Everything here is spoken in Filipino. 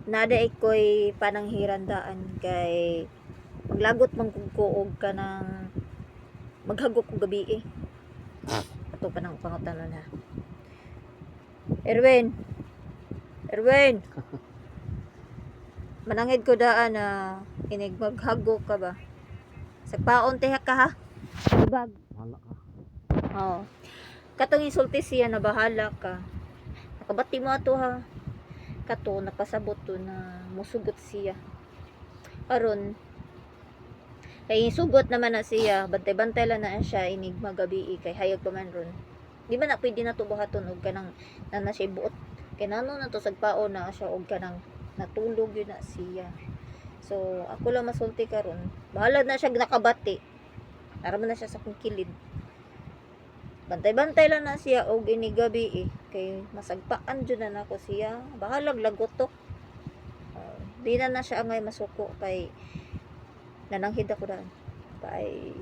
nada ikoy pananghirandaan kay maglagot man kung kuog ka ng maghagok ko gabi ato pa ng pangutanon ha. Erwin manangid ko daan na inig maghagok ka ba sagpaon tiha ka ha bag Wala ka. oh katong insulti siya na bahala ka nakabati mo ato ha kato napasabot to na musugot siya aron kay sugot naman na siya bantay-bantay lang na siya inig magabi kay hayag pa man ron di ba na pwede na to buhaton og kanang na siya buot kay nano na to sagpaon na siya og kanang natulog yun na siya so ako lang masulti karon bahala na siya nakabati naraman na siya sa kong kilid bantay-bantay lang na siya og ini gabi kay masagpaan jud na nako siya bahalag lagotok di na siya angay masuko kay nananghid ako daan bye.